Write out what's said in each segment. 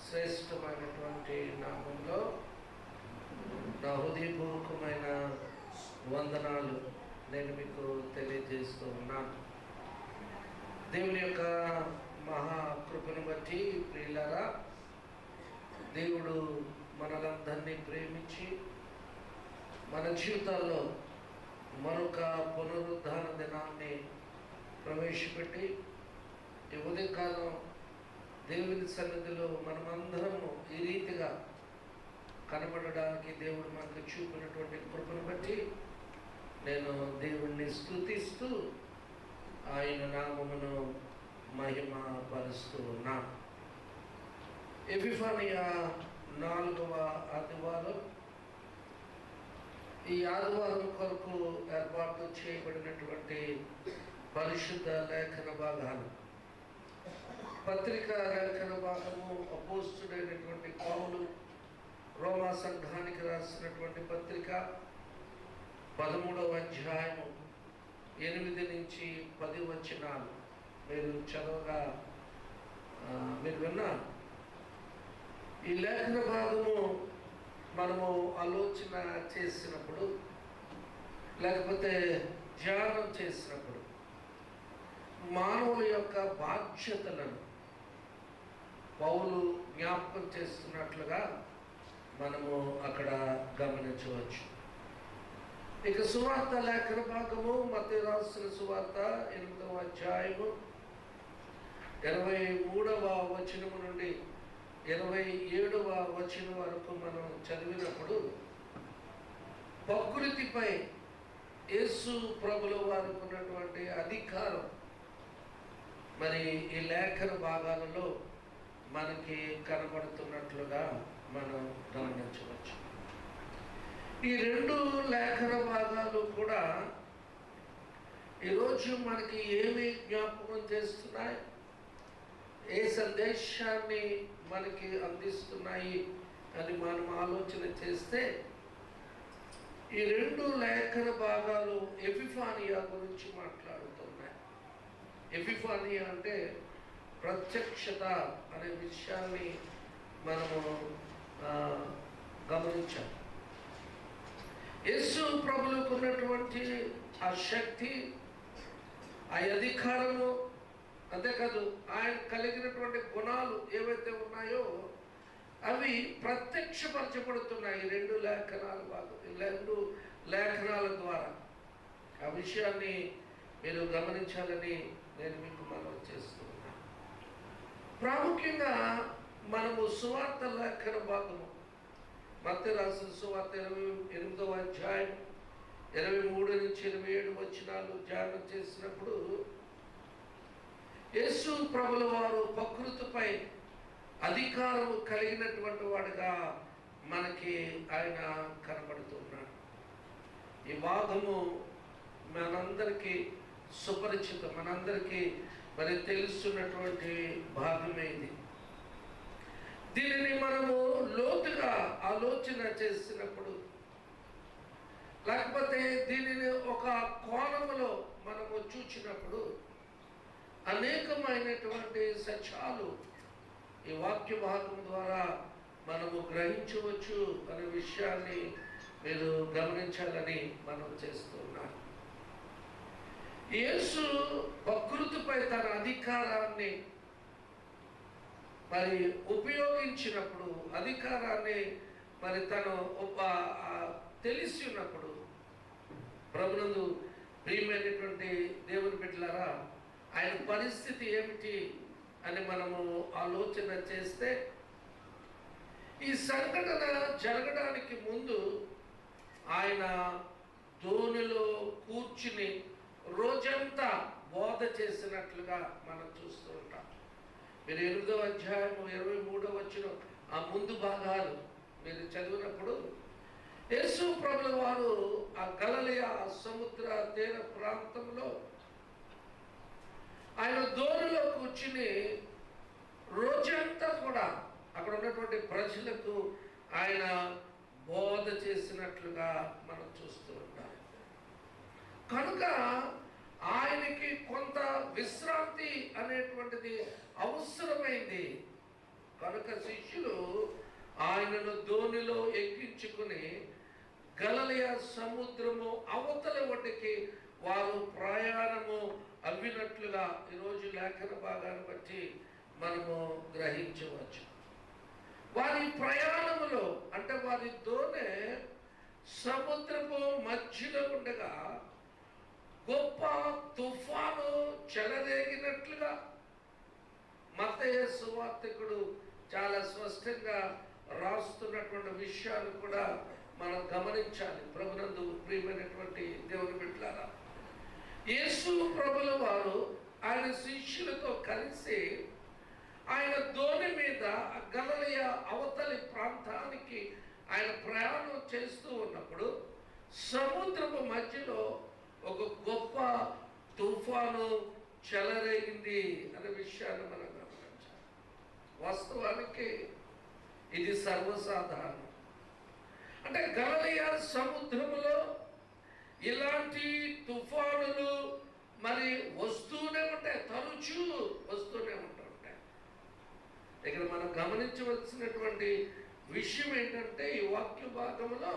శ్రేష్టమైనటువంటి నామంలో నా హృదయపూర్వకమైన వందనాలు నేను మీకు తెలియజేస్తూ ఉన్నాను. దేవుని యొక్క మహాకృపను బట్టి ప్రియులారా, దేవుడు మనలందరినీ ప్రేమించి మన జీవితాల్లో మరొక పునరుద్ధాన దినాన్ని ప్రవేశపెట్టి ఈ ఉదయకాలం దేవుని సన్నిధిలో మనమందరము ఈ రీతిగా కనబడడానికి దేవుడు మనకు చూపినటువంటి కృపను బట్టి నేను దేవుణ్ణి స్తుతిస్తూ ఆయన నామమును మహిమ పరుస్తూ ఉన్నాను. ఎపిఫానియా 4వ ఆదివారం. ఈ ఆదివారం కొరకు ఏర్పాటు చేయబడినటువంటి పరిశుద్ధ లేఖన భాగాలు. పత్రికా లేఖన భాగము అపోస్తుడైనటువంటి పౌలు రోమా సంఘానికి రాసినటువంటి పత్రిక 13వ అధ్యాయము 8 నుంచి 10 వచనాలు మీరు చదవగా మీరు విన్నారు. ఈ లేఖన భాగము మనము ఆలోచన చేసినప్పుడు లేకపోతే ధ్యానం చేసినప్పుడు మానవుల యొక్క బాధ్యతలను పౌలు జ్ఞాపకం చేస్తున్నట్లుగా మనము అక్కడ గమనించవచ్చు. ఇక సువార్త లేఖన భాగము మత్తయి రాసిన సువార్త 8వ అధ్యాయము 23వ వచనము నుండి 27వ వచనం వరకు మనం చదివినప్పుడు ప్రకృతిపై యేసు ప్రభుల వారికి ఉన్నటువంటి అధికారం మరి ఈ లేఖన భాగాలలో మనకి కనబడుతున్నట్లుగా మనం గమనించవచ్చు. ఈ 2 లేఖన భాగాలు కూడా ఈరోజు మనకి ఏమి జ్ఞాపకం చేస్తున్నాయి, ఏ సందేశాన్ని మనకి అందిస్తున్నాయి అని మనం ఆలోచన చేస్తే ఈ 2 లేఖన భాగాలు ఎపిఫానియా గురించి మాట్లాడుతున్నాయి. ఎపిఫానియా అంటే ప్రత్యక్షత అనే విషయాన్ని మనము గమనించాం. యేసు ప్రభువుకు ఉన్నటువంటి ఆ శక్తి, ఆ అధికారము, అంతేకాదు ఆయన కలిగినటువంటి గుణాలు ఏవైతే ఉన్నాయో అవి ప్రత్యక్షపరచబడుతున్నాయి 2 లేఖనాల భాగం 2 లేఖనాల ద్వారా. ఆ విషయాన్ని మీరు గమనించాలని నేను మీకు మనవి చేస్తున్నాను. ప్రాముఖ్యంగా మనము సువార్త లేఖన భాగము మత్తయి రాసిన సువార్త 28వ అధ్యాయం 23 నుంచి 27 వచనాలు ధ్యానం చేసినప్పుడు యేసు ప్రభుల వారు ప్రకృతిపై అధికారం కలిగినటువంటి వాడుగా మనకి ఆయన కనబడుతున్నాడు. ఈ భాగము మనందరికీ సుపరిచితం, మనందరికీ మరి తెలుస్తున్నటువంటి భాగమే ఇది. దీనిని మనము లోతుగా ఆలోచన చేసినప్పుడు లేకపోతే దీనిని ఒక కోణములో మనము చూచినప్పుడు అనేకమైనటువంటి సత్యాలు ఈ వాక్య భాగం ద్వారా మనము గ్రహించవచ్చు అనే విషయాన్ని మీరు గమనించాలని మనం చేస్తున్నాం. యేసు ప్రకృతిపై తన అధికారాన్ని మరి ఉపయోగించినప్పుడు, అధికారాన్ని మరి తను తెలిసి ఉన్నప్పుడు, ప్రభునందు ప్రియమైనటువంటి దేవుని బిడ్డలారా, ఆయన పరిస్థితి ఏమిటి అని మనము ఆలోచన చేస్తే ఈ సంఘటన జరగడానికి ముందు ఆయన ధోనిలో కూర్చుని రోజంతా బోధ చేసినట్లుగా మనం చూస్తూ ఉంటాం. మీరు 8వ అధ్యాయం 23వ వచనం ఆ ముందు భాగాలు మీరు చదివినప్పుడు యేసు ప్రభుల వారు ఆ గలిలయ సముద్ర తీర ప్రాంతంలో ఆయన ధోనిలో కూర్చుని రోజంతా కూడా అక్కడ ఉన్నటువంటి ప్రజలకు ఆయన బోధ చేసినట్లుగా మనం చూస్తూ ఉంటాం. కనుక ఆయనకి కొంత విశ్రాంతి అనేటువంటిది అవసరమైంది. కనుక శిష్యులు ఆయనను దోణిలో ఎక్కించుకుని గలిలయ సముద్రము అవతల ఒడ్డుకి వారు ప్రయాణము అవ్వినట్లుగా ఈరోజు లేఖన భాగాన్ని బట్టి మనము గ్రహించవచ్చు. వారి ప్రయాణములో అంటే వారి దోణి సముద్రపు మధ్యలో ఉండగా గొప్ప తుఫాను చెలరేగినట్లుగా మత్తయి సువార్తికుడు చాలా స్పష్టంగా రాస్తున్నటువంటి విషయాలు కూడా మనం గమనించాలి. ప్రభునందు ప్రియమైనటువంటి దేవుని బిడ్డలారా, యేసు ప్రభుల వారు ఆయన శిష్యులతో కలిసి ఆయన దోణి మీద గలిలయ అవతలి ప్రాంతానికి ఆయన ప్రయాణం చేస్తూ ఉన్నప్పుడు సముద్రపు మధ్యలో ఒక గొప్ప తుఫాను చెలరేగింది అనే విషయాన్ని మనం గమనించాలి. వాస్తవానికి ఇది సర్వసాధారణం. అంటే గలిలయ సముద్రములో ఇలాంటి తుఫానులు మరి వస్తూనే ఉంటాయి, తరచూ వస్తూనే ఉంటుంటాయి. ఇక్కడ మనం గమనించవలసినటువంటి విషయం ఏంటంటే ఈ వాక్య భాగంలో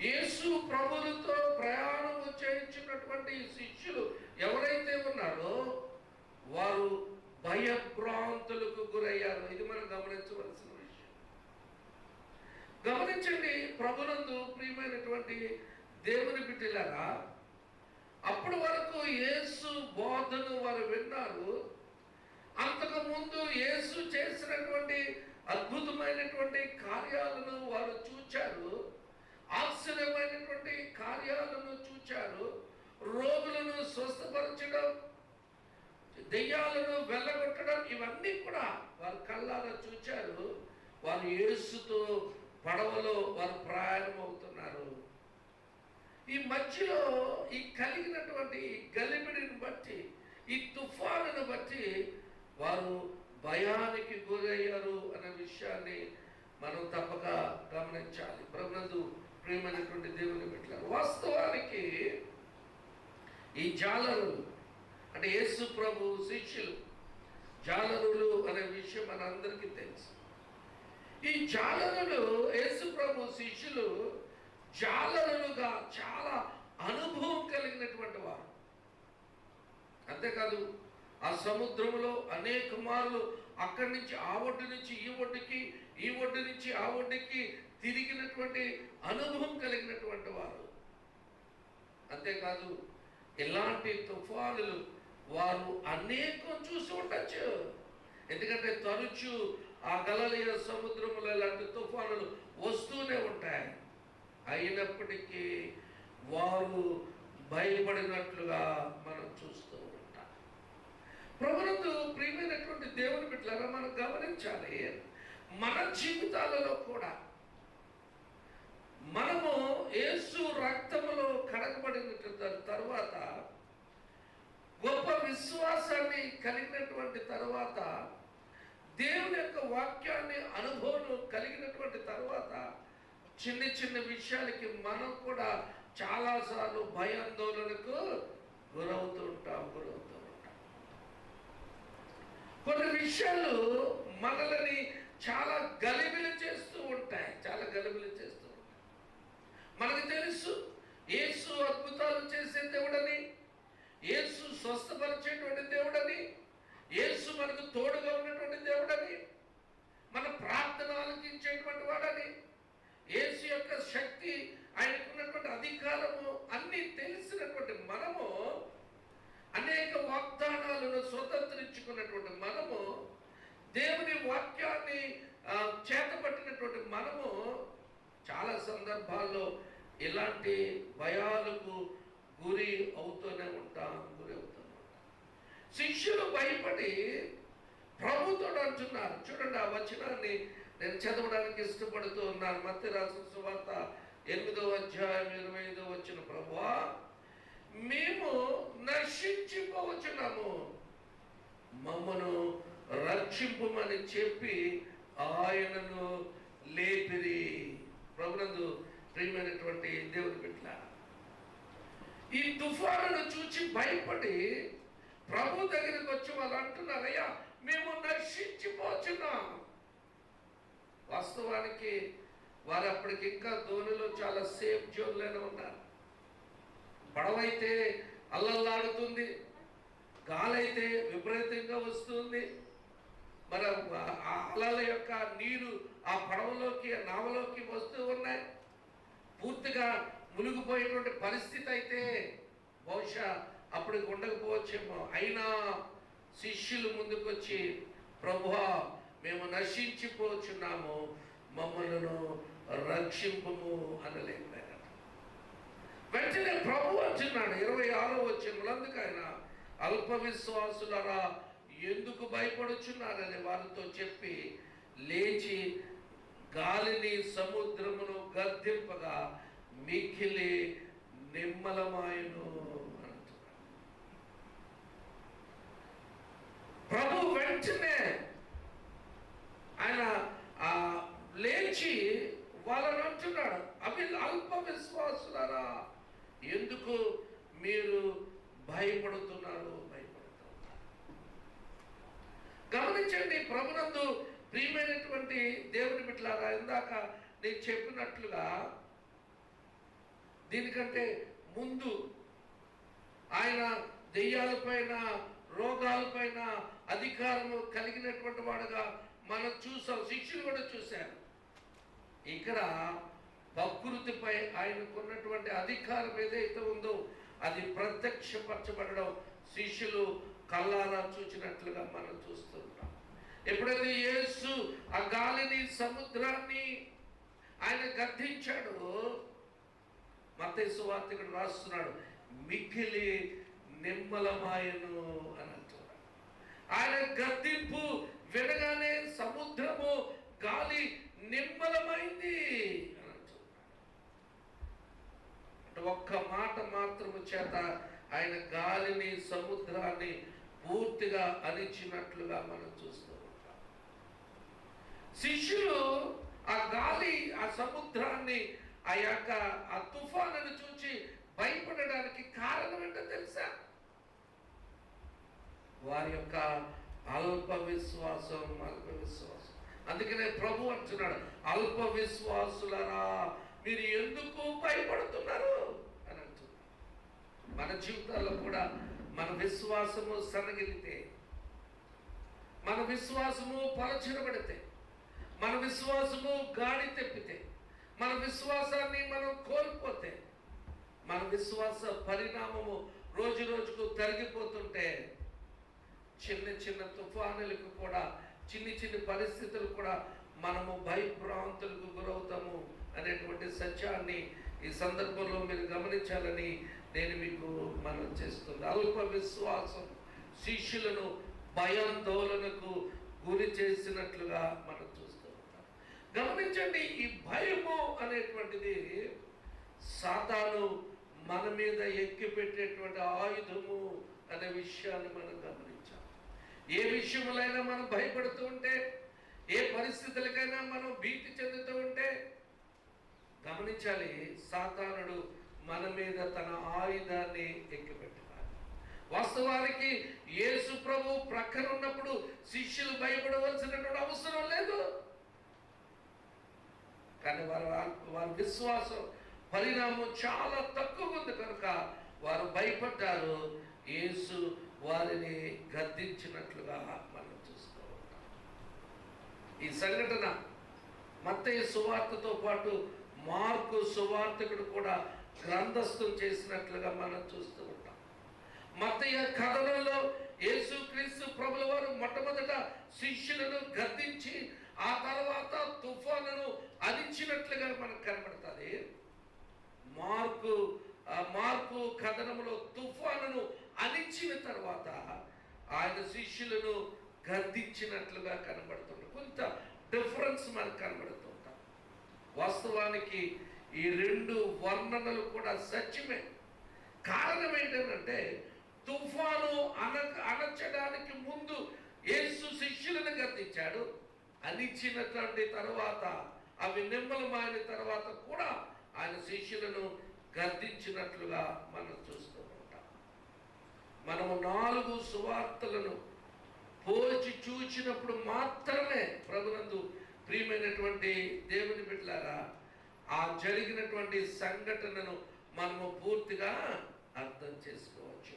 యేసు ప్రభువులతో ప్రయాణము చేయించినటువంటి శిష్యులు ఎవరైతే ఉన్నారో వారు భయభ్రాంతులకు గురయ్యారు. ఇది మనం గమనించవలసిన విషయం. గమనించండి ప్రభునందు ప్రియమైనటువంటి దేవుని బిడ్డలారా, అప్పటి వరకు యేసు బోధను వారు విన్నారు. అంతకు ముందు యేసు చేసినటువంటి అద్భుతమైనటువంటి కార్యాలను వారు చూచారు, ఆశ్చర్యమైనటువంటి కార్యాలను చూచారు. రోగులను స్వస్థపరచడం, దెయ్యాలను వెళ్ళగొట్టడం, ఇవన్నీ కూడా వారు కళ్ళారా చూచారు. వారు యేసుతో పడవలో వారు ప్రయాణం అవుతున్నారు. ఈ మధ్యలో ఈ కలిగినటువంటి గలిబిడిని బట్టి, ఈ తుఫానును బట్టి వారు భయానికి గురయ్యారు అనే విషయాన్ని మనం తప్పక గమనించాలి. ప్రభునందు ప్రియమైనటువంటి దేవుని బిడ్డలారా, వాస్తవానికి ఈ జాలరులు అంటే యేసు ప్రభు శిష్యులు జాలరులు అనే విషయం మనందరికీ తెలుసు. ఈ జాలరులు యేసు ప్రభు శిష్యులు జాలరులుగా చాలా అనుభవం కలిగినటువంటి వారు. అంతేకాదు ఆ సముద్రంలో అనేక మార్లు అక్కడి నుంచి ఆ ఒడ్డు నుంచి ఈ ఒడ్డుకి, ఈ ఒడ్డు నుంచి ఆ ఒడ్డుకి తిరిగినటువంటి అనుభవం కలిగినటువంటి వారు. అంతేకాదు ఇలాంటి తుఫానులు వారు అనేకం చూసి ఉండొచ్చు. ఎందుకంటే తరచూ ఆ గలిలయ సముద్రంలో ఇలాంటి తుఫానులు వస్తూనే ఉంటాయి. అయినప్పటికీ వారు భయపడినట్లుగా మనం చూస్తూ ఉంటాం. ప్రభునందు ప్రియమైనటువంటి దేవుని బిడ్డలారా, మనం గమనించాలి, మన జీవితాలలో కూడా మనము యేసు రక్తములో కడగబడిన తరువాత, గొప్ప విశ్వాసాన్ని కలిగినటువంటి తరువాత, దేవుని యొక్క వాక్యాన్ని అనుభవం కలిగినటువంటి తరువాత చిన్న చిన్న విషయాలకి మనం కూడా చాలాసార్లు భయాందోళనకు గురవుతూ ఉంటాం. కొన్ని విషయాలు మనల్ని చాలా గలిబిలి చేస్తూ ఉంటాయి. మనకు తెలుసు యేసు అద్భుతాలు చేసే దేవుడని, యేసు స్వస్థపరిచేటువంటి దేవుడని, యేసు మనకు తోడుగా ఉన్నటువంటి దేవుడని, మన ప్రార్థన ఆలకించేటువంటి వాడని, యేసు యొక్క శక్తి, ఆయనకున్నటువంటి అధికారము అన్నీ తెలిసినటువంటి మనము, అనేక వాగ్దానాలను స్వతంత్రించుకున్నటువంటి మనము, దేవుని వాక్యాన్ని చేతపట్టినటువంటి మనము చాలా సందర్భాల్లో ఇలాంటి భయాలకు గురి అవుతూనే ఉంటాం. శిష్యులు భయపడి ప్రభుతో అంటున్నారు. చూడండి, ఆ వచనాన్ని నేను చదవడానికి ఇష్టపడుతూ ఉన్నాను. మత్తయి రాసిన సువార్త 8వ అధ్యాయం 25వ వచనం. ప్రభువా, మేము నశించిపోవచ్చున్నాము, మమ్మను రక్షింపుమని చెప్పి ఆయనను లేపిరి. ప్రభునందు ప్రియమైనటువంటి దేవుని బిడ్డలారా, ఈ తుఫానును చూచి భయపడి ప్రభు దగ్గరికి వచ్చి వాళ్ళు అంటున్నారు, అయ్యా మేము నశించిపోతున్నాం. వాస్తవానికి వారు అప్పటికి ఇంకా ధోనిలో చాలా సేఫ్ జోన్లోనే ఉన్నారు. పడవైతే అల్లల్లాడుతుంది, గాలైతే విపరీతంగా వస్తుంది. మరి ఆ అలల యొక్క నీరు ఆ పడవలోకి, నావలోకి వస్తూ ఉన్నాయి. పూర్తిగా మునిగిపోయేటువంటి పరిస్థితి అయితే బహుశా అప్పటికి ఉండకపోవచ్చేమో. అయినా శిష్యులు ముందుకొచ్చి, ప్రభువా, మేము నశించిపోచున్నాము, మమ్మలను రక్షింపుము అనలేకపోయారు. వెంటనే ప్రభు అంటున్నాడు 26వ వచనంలో, అందుకు ఆయన అల్ప విశ్వాసులరా ఎందుకు భయపడుచున్నారని వారితో చెప్పి లేచి గాలిని సముద్రమును గద్దింపగా మిక్కిలి నిమ్మలమాయను అంటున్నాడు. ప్రభు వెంటనే ఆయన లేచి వాళ్ళని అంటున్నాడు, అల్ప విశ్వాసులారా ఎందుకు మీరు భయపడుతున్నారు? గమనించండి ప్రభునందు ప్రియమైనటువంటి దేవుని బిడ్డలారా, ఇందాక నేను చెప్పినట్లుగా దీనికంటే ముందు ఆయన దెయ్యాలపైన, రోగాలపైన అధికారము కలిగినటువంటి వాడుగా మనం చూసాం, శిష్యులు కూడా చూశారు. ఇక్కడ ప్రకృతిపై ఆయనకున్నటువంటి అధికారం ఏదైతే ఉందో అది ప్రత్యక్షపరచబడడం శిష్యులు కళ్ళారా చూచినట్లుగా మనం చూస్తుంటాం. ఎప్పుడైతే యేసు ఆ గాలిని, సముద్రాన్ని ఆయన గద్దించాడు, మత్తయి సువార్తికుడు రాస్తున్నాడు, మిక్కిలి నిమ్మలమాయను అని అంటున్నాడు. ఆయన గద్దింపు వినగానే సముద్రము, గాలి నిమ్మలమైంది అని అంటున్నాడు. అంటే ఒక్క మాట మాత్రము చేత ఆయన గాలిని, సముద్రాన్ని పూర్తిగా అణిచినట్లుగా మనం చూస్తూ ఉంటాం. శిష్యులు ఆ గాలి, ఆ సముద్రాన్ని, ఆ తుఫానును చూచి భయపడడానికి కారణం ఏంటో తెలుసా? వారి యొక్క అల్ప విశ్వాసం. అందుకనే ప్రభు అంటున్నాడు, అల్ప విశ్వాసులరా మీరు ఎందుకు భయపడుతున్నారు అని అంటున్నాడు. మన జీవితాల్లో కూడా మన విశ్వాసము సన్నగిలితే, మన విశ్వాసము పలచబడితే, మన విశ్వాసము గాడి తెప్పితే, మన విశ్వాసాన్ని మనం కోల్పోతే, మన విశ్వాస పరిణామము రోజు రోజుకు తరిగిపోతుంటే, చిన్న చిన్న తుఫానులకు కూడా, చిన్ని పరిస్థితులు కూడా మనము భయభ్రాంతులకు గురవుతాము అనేటువంటి సత్యాన్ని ఈ సందర్భంలో మీరు గమనించాలని నేను మీకు మనం చేస్తుంది. అల్ప విశ్వాసం శిష్యులను భయాందోళనకు గురి చేసినట్లుగా మనం చూస్తూ ఉంటాం. గమనించండి, ఈ భయము అనేటువంటిది సాతాను మన మీద ఎక్కి పెట్టేటువంటి ఆయుధము అనే విషయాన్ని మనం గమనించాం. ఏ విషయములైనా మనం భయపడుతూ ఉంటే, ఏ పరిస్థితులకైనా మనం భీతి చెందుతూ ఉంటే గమనించాలి, సాతానుడు మన మీద తన ఆయుధాన్ని ఎక్కిపెట్టాలి. వాస్తవానికి యేసు ప్రభు ప్రక్కన ఉన్నప్పుడు శిష్యులు భయపడవలసినటువంటి అవసరం లేదు. కానీ వారి విశ్వాసం పరిణామం చాలా తక్కువ ఉంది కనుక వారు భయపడ్డారు. యేసు వారిని గద్దించినట్లుగా మనం చూస్తూ ఉంటాం. ఈ సంఘటన మత్తయి సువార్తతో పాటు మార్కు సువార్తికుడు కూడా గ్రంథస్థం చేసినట్లుగా మనం చూస్తూ ఉంటాం. మత్తయి కథనంలో యేసుక్రీస్తు ప్రభుల వారు మొట్టమొదట శిష్యులను గద్దించి ఆ తర్వాత తుఫానును అణిచినట్లుగా మనకు కనబడుతుంది. మార్కు కథనంలో తుఫానును అణిచిన తర్వాత ఆయన శిష్యులను గద్దించినట్లుగా కనబడుతుంది. కొంత డిఫరెన్స్ మనకు కనబడుతుంటాం. వాస్తవానికి ఈ రెండు వర్ణనలు కూడా సత్యమే. కారణం ఏంటంటే తుఫాను అణచడానికి ముందు యేసు శిష్యులను గద్దించాడు. అణిచినటువంటి తర్వాత, అవి నిమ్మలమైన తర్వాత కూడా ఆయన శిష్యులను గద్దించినట్లుగా మనం చూస్తూ ఉంటాం. మనము 4 సువార్తలను పోచి చూచినప్పుడు మాత్రమే ప్రభునందు ప్రియమైనటువంటి దేవుని బిడ్డలారా ఆ జరిగినటువంటి సంఘటనను మనము పూర్తిగా అర్థం చేసుకోవచ్చు.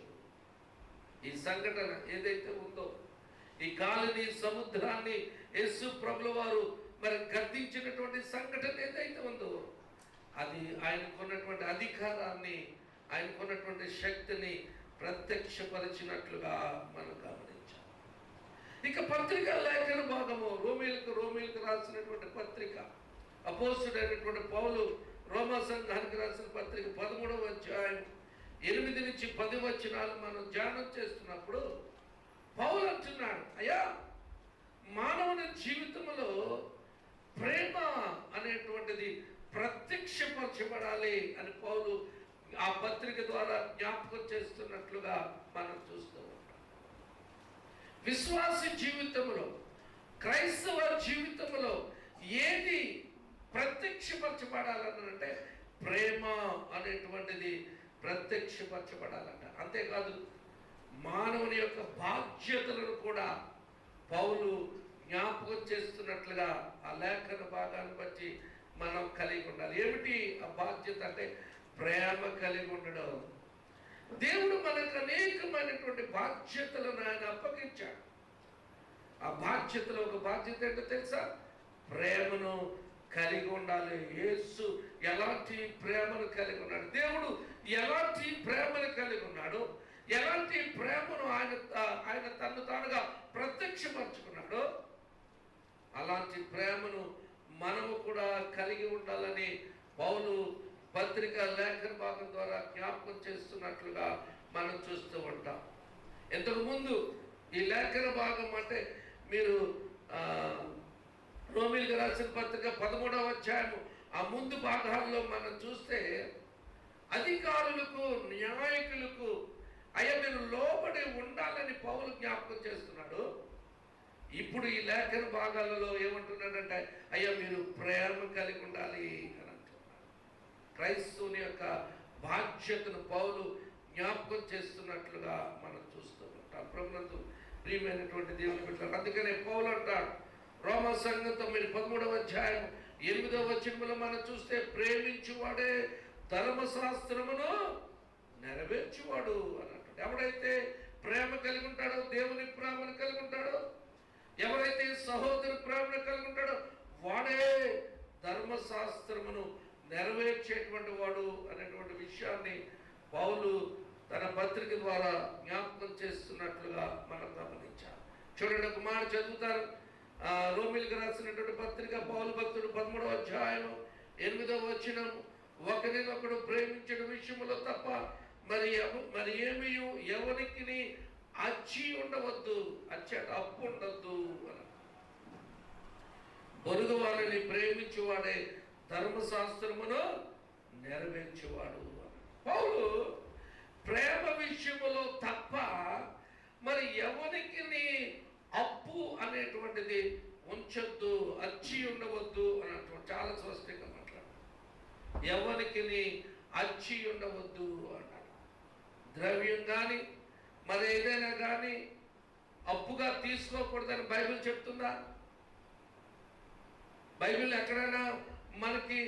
ఈ సంఘటన ఏదైతే ఉందో, ఈ గాలిని సముద్రాన్ని యేసు ప్రభుల వారు మరి గద్దించినటువంటి సంఘటన ఏదైతే ఉందో, అది ఆయనకున్నటువంటి అధికారాన్ని, ఆయనకున్నటువంటి శక్తిని ప్రత్యక్షపరిచినట్లుగా మనం గమనించాం. ఇక పత్రిక లేఖన భాగము రోమీలకు రాసినటువంటి పత్రిక, అపోస్తుడైనటువంటి పౌలు రోమా సంఘానికి రాసిన పత్రిక 13వ అధ్యాయం 8 నుంచి 10 వచనాలు మనం ధ్యానం చేస్తున్నప్పుడు పౌలు అంటున్నాడు, అయ్యా మానవుని జీవితంలో ప్రేమ అనేటువంటిది ప్రత్యక్షపరచబడాలి అని పౌలు ఆ పత్రిక ద్వారా జ్ఞాపకం చేస్తున్నట్లుగా మనం చూస్తూ ఉంటాం. విశ్వాసి జీవితంలో, క్రైస్తవ జీవితంలో ఏది ప్రత్యక్షపరచబడాలంటే ప్రేమ అనేటువంటిది ప్రత్యక్షపరచబడాలంట. అంతేకాదు మానవుని యొక్క బాధ్యతలను కూడా పౌలు జ్ఞాపకం చేస్తున్నట్లుగా ఆ లేఖన భాగాన్ని బట్టి మనం కలిగి ఉండాలి. ఏమిటి ఆ బాధ్యత అంటే ప్రేమ కలిగి ఉండడం. దేవుడు మనకు అనేకమైనటువంటి బాధ్యతలను ఆయన అప్పగించాడు. ఆ బాధ్యతలో ఒక బాధ్యత ఏంటో తెలుసా? ప్రేమను కలిగి ఉండాలి. యేసు ఎలాంటి ప్రేమను కలిగి ఉన్నాడు, దేవుడు ఎలాంటి ప్రేమను కలిగి ఉన్నాడు, ఎలాంటి ప్రేమను ఆయన తను తానుగా ప్రత్యక్షపరచుకున్నాడు, అలాంటి ప్రేమను మనము కూడా కలిగి ఉండాలని పౌలు పత్రిక లేఖన భాగం ద్వారా జ్ఞాపకం చేస్తున్నట్లుగా మనం చూస్తూ ఉంటాం. ఇంతకుముందు ఈ లేఖన భాగం అంటే మీరు రోమీలకు రాసిన పత్రిక 13వ అధ్యాయము ఆ ముందు భాగాల్లో మనం చూస్తే అధికారులకు, న్యాయకులకు అయ్యా మీరు లోబడి ఉండాలని పౌలు జ్ఞాపకం చేస్తున్నాడు. ఇప్పుడు ఈ లేఖన భాగాలలో ఏమంటున్నాడంటే అయ్యా మీరు ప్రేమ కలిగి ఉండాలి అని అంటున్నాడు. క్రైస్తవుని యొక్క బాధ్యతను పౌలు జ్ఞాపకం చేస్తున్నట్లుగా మనం చూస్తూ ఉంటాం. ప్రభునందు ప్రియమైనటువంటి దేవుని బిడ్డలారా, అందుకనే పౌలు అంటాడు రోమా సంఘంతో మీరు 13వ అధ్యాయం 8వ వచనంలో మనం చూస్తే ప్రేమించువాడే ధర్మశాస్త్రమును నెరవేర్చువాడు అని అంటాడు. ఎవడైతే ప్రేమ కలిగి ఉంటాడో, దేవుని ప్రేమను కలిగి ఉంటాడో, ఎవరైతే సహోదరు ప్రేమను కలిగి ఉంటాడో వాడే ధర్మశాస్త్రమును నెరవేర్చేటువంటి వాడు అనేటువంటి విషయాన్ని పౌలు తన పత్రిక ద్వారా జ్ఞాపకం చేస్తున్నట్లుగా మనం గమనించాం. చూడండి, ఒక మాట చదువుతారు. రోమీలకు రాసినటువంటి పత్రిక పౌలు భక్తుడు 13వ అధ్యాయం 8వ వచనం, ఒకరినొకడు ప్రేమించడం విషయంలో తప్ప మరి ఏమీ ఎవరికి అచ్చి ఉండవద్దు, అచ్చట అప్పు ఉండద్దు అని. పొరుగు వారిని ప్రేమించువాడే ధర్మశాస్త్రమును నెరవేర్చువాడు. పౌలు ప్రేమ విషయములో తప్ప మరి ఎవరికి అప్పు అనేటువంటిది ఉంచొద్దు, అచ్చి ఉండవద్దు అన్నటువంటి చాలా స్పష్టంగా మాట్లాడు. ఎవరికి అచ్చి ఉండవద్దు అన్నాడు. ద్రవ్యం కానీ మరి ఏదైనా కానీ అప్పుగా తీసుకోకూడదని బైబిల్ చెప్తుందా? బైబిల్ ఎక్కడైనా మనకి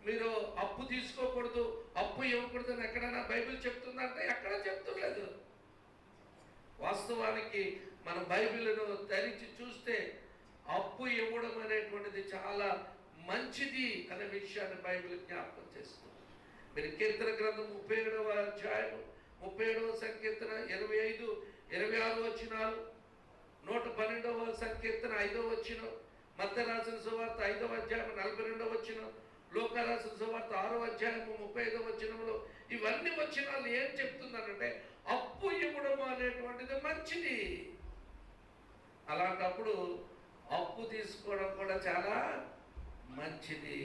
మీరు అప్పు తీసుకోకూడదు, అప్పు ఇవ్వకూడదని ఎక్కడైనా బైబిల్ చెప్తుందా అంటే ఎక్కడ చెప్తులేదు. వాస్తవానికి మన బైబిల్ను తెరిచి చూస్తే అప్పు ఇవ్వడం అనేటువంటిది చాలా మంచిది అనే విషయాన్ని బైబిల్ జ్ఞాపకం చేస్తుంది. మీరు కీర్తన గ్రంథం 37వ అధ్యాయం 37వ సంకీర్తన 25, 26 వచనాలు, 112వ సంకీర్తన 5వ వచనం, మత్తయి రాసిన సువార్త 5వ అధ్యాయం 42వ వచనం, లూకా రాసిన సువార్త 6వ అధ్యాయం 35వ వచనంలో ఇవన్నీ వచనాలు ఏం చెప్తున్నారంటే అప్పు ఇవ్వడం అనేటువంటిది మంచిది. అలాంటప్పుడు అప్పు తీసుకోవడం కూడా చాలా మంచిది.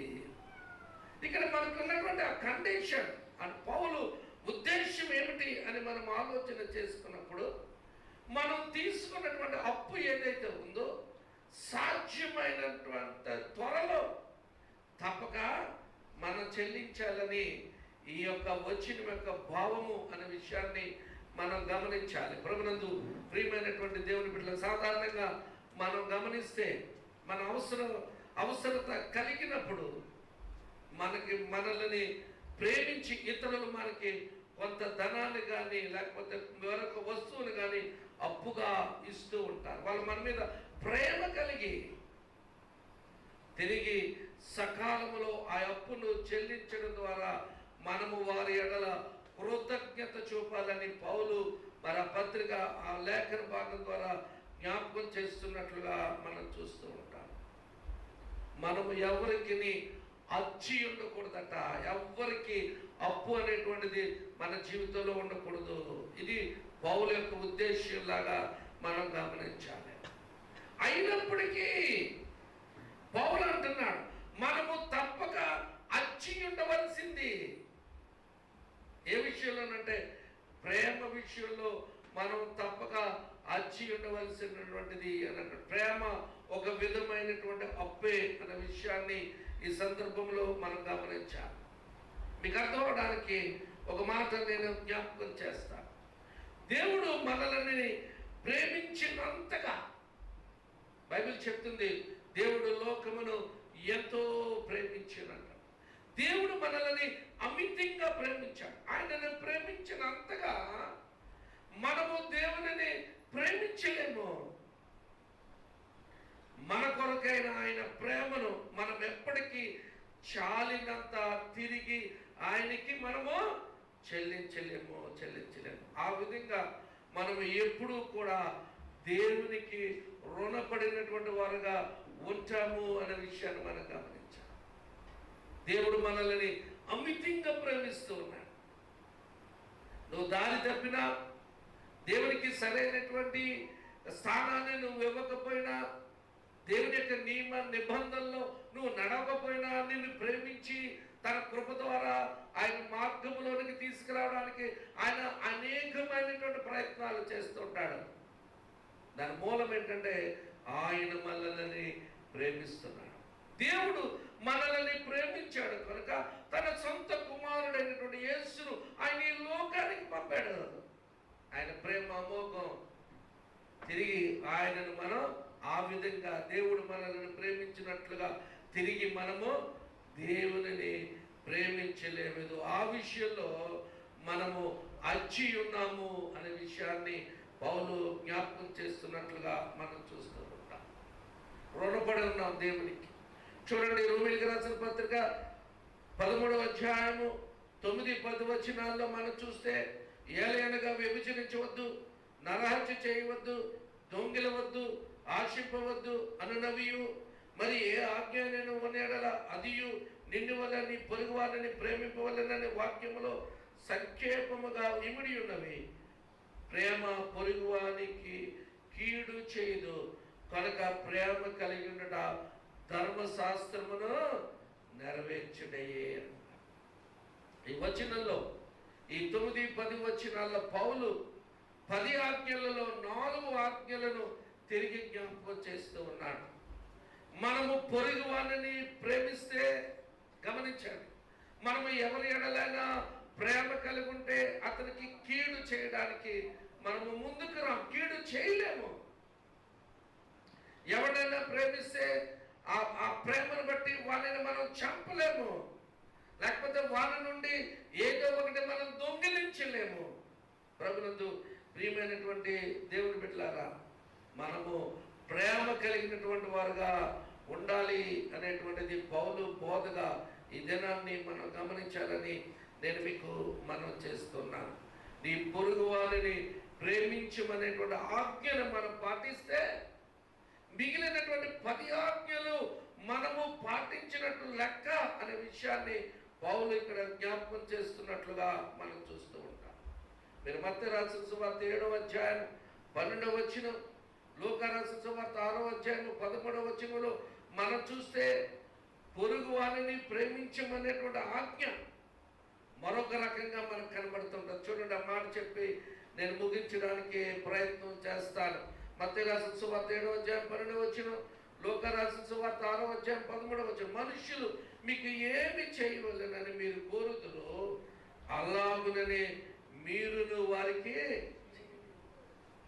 ఇక్కడ మనకు ఉన్నటువంటి ఆ కండిషన్ అండ్ పౌలు ఉద్దేశం ఏమిటి అని మనం ఆలోచన చేసుకున్నప్పుడు మనం తీసుకున్నటువంటి అప్పు ఏదైతే ఉందో సాధ్యమైనటువంటి త్వరలో తప్పక మనం చెల్లించాలని ఈ యొక్క వచనం యొక్క భావము అనే విషయాన్ని మనం గమనించాలి. ప్రభునందు ప్రియమైనటువంటి దేవుని బిడ్డలు, సాధారణంగా మనం గమనిస్తే మన అవసరత కలిగినప్పుడు మనల్ని ప్రేమించి ఇతరులు మనకి కొంత ధనాన్ని కానీ లేకపోతే మరొక వస్తువుని కానీ అప్పుగా ఇస్తూ ఉంటారు. వాళ్ళు మన మీద ప్రేమ కలిగి తిరిగి సకాలంలో ఆ అప్పును చెల్లించడం ద్వారా మనము వారి ఎడల కృతజ్ఞత చూపాలని పౌలు మన పత్రిక ఆ లేఖన భాగం ద్వారా జ్ఞాపకం చేస్తున్నట్లుగా మనం చూస్తూ ఉంటాం. మనము ఎవరికి అచ్చి ఉండకూడదట. ఎవ్వరికి అప్పు అనేటువంటిది మన జీవితంలో ఉండకూడదు. ఇది పౌలు యొక్క ఉద్దేశంలాగా మనం గమనించాలి. అయినప్పటికీ పౌలు అంటున్నాడు, మనము తప్పక అచ్చి ఉండవలసింది. ఏ విషయంలోనంటే ప్రేమ విషయంలో మనం తప్పక అచ్చి ఉండవలసినటువంటిది అని అన్నాడు. ప్రేమ ఒక విధమైనటువంటి అప్పే అనే విషయాన్ని ఈ సందర్భంలో మనం గమనించాలి. మీకు అర్థం అవడానికి ఒక మాట నేను జ్ఞాపకం చేస్తాను. దేవుడు మనల్ని ప్రేమించినంతగా బైబిల్ చెప్తుంది, దేవుడు లోకమును ఎంతో ప్రేమించినంట. దేవుడు మనల్ని అమితంగా ప్రేమించాడు. ఆయనను ప్రేమించినంతగా మనము దేవునిని ప్రేమించలేము. మన కొరకైన ఆయన ప్రేమను మనం ఎప్పటికీ చాలినంత తిరిగి ఆయనకి మనము చెల్లించలేము. ఆ విధంగా మనం ఎప్పుడూ కూడా దేవునికి రుణపడినటువంటి వారుగా ఉంటాము అనే విషయాన్ని మనం గమనించాలి. దేవుడు మనల్ని అమితంగా ప్రేమిస్తూ ఉన్నాడు. నువ్వు దారి తప్పినా, దేవునికి సరైనటువంటి స్థానాన్ని నువ్వు ఇవ్వకపోయినా, దేవుని యొక్క నియమ నిబంధనలో నువ్వు నడవకపోయినా, నిన్ను ప్రేమించి తన కృప ద్వారా ఆయన మార్గంలోనికి తీసుకురావడానికి ఆయన అనేకమైనటువంటి ప్రయత్నాలు చేస్తుంటాడు. దాని మూలం ఏంటంటే ఆయన మనల్ని ప్రేమిస్తున్నాడు. దేవుడు మనల్ని ప్రేమించాడు కనుక తన సొంత కుమారుడైనటువంటి యేసును ఆయన ఈ లోకానికి పంపాడు. ఆయన ప్రేమ అమోఘం. తిరిగి ఆయనను మనం ఆ విధంగా దేవుడు మనల్ని ప్రేమించినట్లుగా తిరిగి మనము దేవునిని ప్రేమించలేదు. ఆ విషయంలో మనము అచ్చి ఉన్నాము అనే విషయాన్ని పౌలు జ్ఞాపకం చేస్తున్నట్లుగా మనం చూస్తూ ఉంటాం. రుణపడి ఉన్నాం దేవునికి. చూడండి, రోమీయులకు రాసిన పత్రిక 13వ అధ్యాయము 9-10 వచనాల్లో మనం చూస్తే, ఏలయనగా వ్యభిచరించవద్దు, నరహత్య చేయవద్దు, దొంగిలవద్దు, ఆశింపవద్దు అనునవియు, మరి ఏ ఆజ్ఞ నేను ఉన్నెడల అదియు నిన్ను వల్ల నీ పొరుగు వారిని ప్రేమింపవలననే వాక్యములో సంక్షేపముగా ఇమిడి ఉన్నవి. ప్రేమ పొరుగువానికి కీడు చేయదు కనుక ప్రేమ కలిగి ఉండట ధర్మశాస్త్రమును నెరవేర్చుటయే. ఈ వచనంలో ఈ 9-10 వచనాల్లో పౌలు 10 ఆజ్ఞలలో 4 ఆజ్ఞలను తిరిగి జ్ఞాపకం చేస్తూ ఉన్నాడు. మనము పొరుగు వారిని ప్రేమిస్తే, గమనించండి, మనము ఎవరి ఎడలైనా ప్రేమ కలిగి ఉంటే అతనికి కీడు చేయడానికి మనము ముందుకు రా. కీడు చేయలేము. ఎవరైనా ప్రేమిస్తే ఆ ప్రేమను బట్టి వాళ్ళని మనం చంపలేము, లేకపోతే వాళ్ళ నుండి ఏదో ఒకటి మనం దొంగిలించలేము. ప్రభునందు ప్రియమైనటువంటి దేవుని బిడ్డలారా, మనము ప్రేమ కలిగినటువంటి వారుగా ఉండాలి అనేటువంటిది పౌలు బోధగా ఈ దినాన్ని మనం గమనించాలని నేను మీకు మనం చేస్తున్నాను. నీ పొరుగు వారిని ప్రేమించమనేటువంటి ఆజ్ఞను మనం పాటిస్తే మిగిలినటువంటి 10 ఆజ్ఞలు మనము పాటించినట్లు లెక్క అనే విషయాన్ని పౌలు ఇక్కడ జ్ఞాపకం చేస్తున్నట్లుగా మనం చూస్తూ ఉంటాం. మీరు మత్తయి రాసిన సువార్త 7వ అధ్యాయం 12వ వచనం, లూకా రాసిన సువార్త 6వ అధ్యాయం 13వ వచనంలో మనం చూస్తే పొరుగు వారిని ప్రేమించమనేటువంటి ఆజ్ఞ మరొక రకంగా మనకు కనబడుతుంటుంది. చూడండి, ఆ మాట చెప్పి నేను ముగించడానికి ప్రయత్నం చేస్తాను. మత్తయి రాసిన సువార్త 7వ అధ్యాయం 12వ వచనం, లూకా రాసిన సువార్త 6వ అధ్యాయం 13వ వచనం, మనుష్యులు మీకు ఏమి చేయవలెనని మీరు కోరుదురో అలాగుననే మీరును వారికి.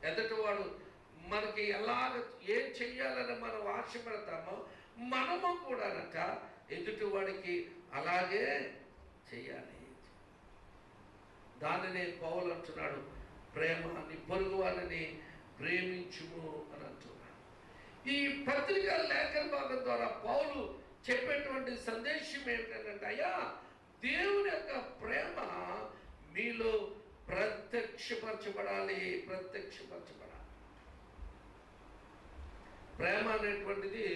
ఎదుటివాడు మనకి ఎలాగ ఏం చెయ్యాలని మనం ఆశపడతామో మనము కూడానట ఎదుటివాడికి అలాగే చెయ్యాలి. దానినే పౌలు అంటున్నాడు, ప్రేమ నీ పొరుగు వారిని ప్రేమించుము అని అంటున్నాడు. ఈ పత్రిక లేఖన భాగం ద్వారా పౌలు చెప్పేటువంటి సందేశం ఏంటంటే, అయ్యా దేవుని యొక్క ప్రేమ మీలో ప్రత్యక్షపరచబడాలి. ప్రేమ అనేటువంటిది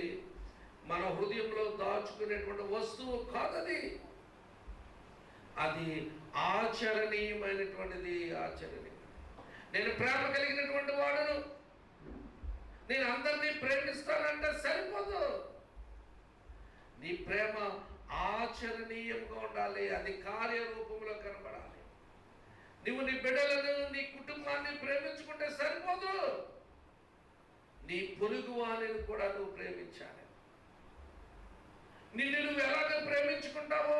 మన హృదయంలో దాచుకునేటువంటి వస్తువు కాదది. అది ఆచరణీయమైనటువంటిది. నేను ప్రేమ కలిగినటువంటి వాడును, నేను అందరినీ ప్రేమిస్తానంటే సరిపోదు. నీ ప్రేమ ఆచరణీయంగా ఉండాలి. అది కార్యరూపంలో కనబడాలి. నువ్వు నీ బిడ్డలను, నీ కుటుంబాన్ని ప్రేమించుకుంటే సరిపోదు. నీ పొరుగు వారిని కూడా నువ్వు ప్రేమించాలి. నిన్ను నువ్వు ఎలాగ ప్రేమించుకుంటావో,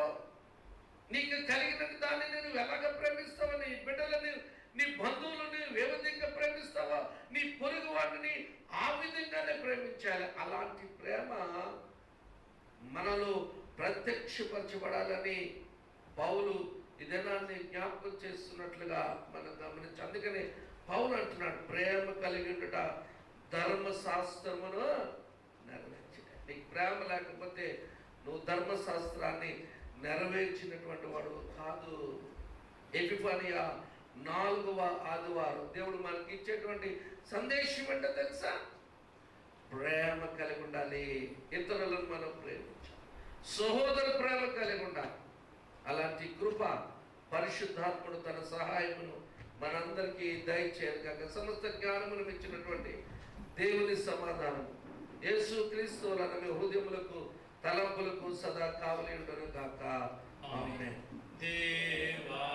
నీకు కలిగిన దాన్ని నువ్వు ఎలాగ ప్రేమిస్తావో, నీ బిడ్డలని, నీ బంధువులని ఏ విధంగా ప్రేమిస్తావో, నీ పొరుగు వాడిని ఆ విధంగానే ప్రేమించాలి. అలాంటి ప్రేమ మనలో ప్రత్యక్షపరచబడాలని పౌలు ఈ దినాన్ని జ్ఞాపకం చేస్తున్నట్లుగా మనం గమనించి, అందుకనే పౌలు అంటున్నాడు, ప్రేమ కలిగి ఉండుట ధర్మశాస్త్రమును నెరవేర్చిన. నీకు ప్రేమ లేకపోతే నువ్వు ధర్మశాస్త్రాన్ని నెరవేర్చినటువంటి వాడు కాదు. ఎపిఫానియా 4వ ఆదివారం దేవుడు మనకి ఇచ్చేటువంటి సందేశం అంటే తెలుసా? ప్రేమ కలిగి ఉండాలి. ఇతరులను మనం ప్రేమించాలి. సహోదర ప్రేమ కలిగి ఉండాలి. అలాంటి కృప పరిశుద్ధాత్ముడు తన సహాయమును మనందరికీ దయచేయను కాక. సమస్త జ్ఞానమును ఇచ్చినటువంటి దేవుని సమాధానం యేసు క్రీస్తు వలన మీ హృదయములకు తలంపులకు సదా కావలి ఉండును గాక. ఆమేన్. దేవా